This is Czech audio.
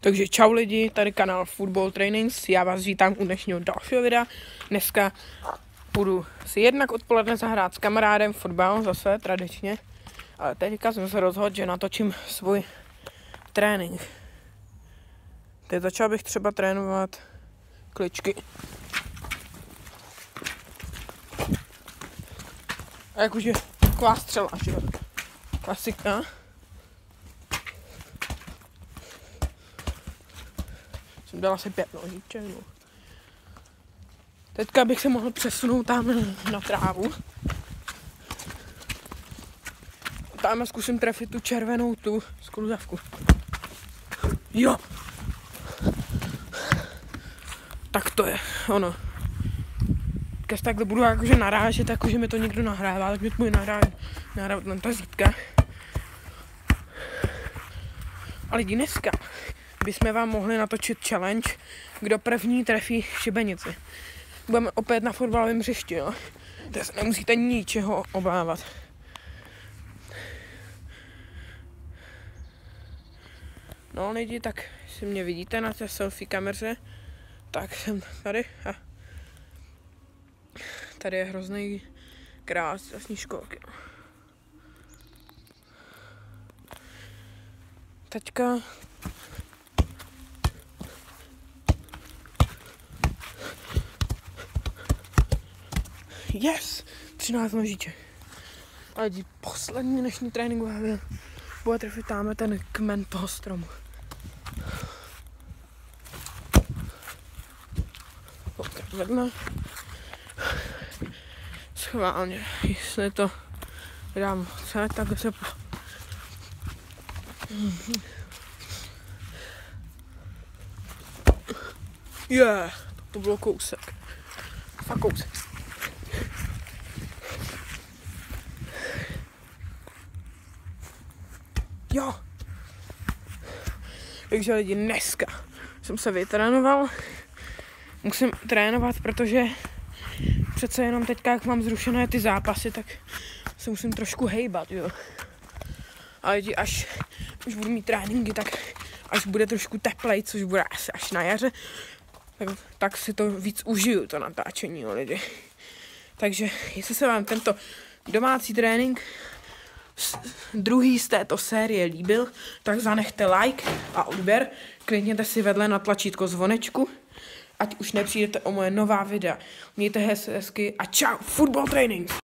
Takže čau lidi, tady kanál Football Trainings, já vás vítám u dnešního dalšího videa. Dneska budu si jednak odpoledne zahrát s kamarádem fotbal, zase tradičně. Ale teďka jsem se rozhodl, že natočím svůj trénink. Teď začal bych třeba trénovat kličky. A jakože taková střela, že jo? Klasika. Jsem dal asi 5 nožíček. No. Teďka bych se mohl přesunout tam na trávu. Tam zkusím trefit tu červenou skluzavku. Jo! Tak to je ono. Když takhle budu jakože narážet, jakože mi to někdo nahrává, tak mi to bude nahrávat na tazítka. Ale dneska bychom vám mohli natočit challenge, kdo první trefí šibenici. Budeme opět na fotbalovém hřišti, jo. Takže se nemusíte ničeho obávat. No lidi, tak si mě vidíte na té selfie kameře, tak jsem tady a tady je hrozný krásný školky. Teďka yes! 13 nožíček. Ale poslední dnešní tréninková bude trefit tam ten kmen toho stromu. Vedle. Schválně, jestli to dám celé, tak se to bylo kousek. Fakt kousek. Jo. Takže lidi, dneska jsem se vytrénoval. Musím trénovat, protože přece jenom teďka, jak mám zrušené ty zápasy, tak se musím trošku hejbat, jo. A lidi, až budu mít tréninky, tak až bude trošku teplej, což bude asi až na jaře, tak si to víc užiju, to natáčení, jo, lidi. Takže, jestli se vám tento domácí trénink druhý z této série líbil, tak zanechte like a odběr, klikněte si vedle na tlačítko zvonečku, ať už nepřijdete o moje nová videa. Mějte hezky a čau, Football Trainings!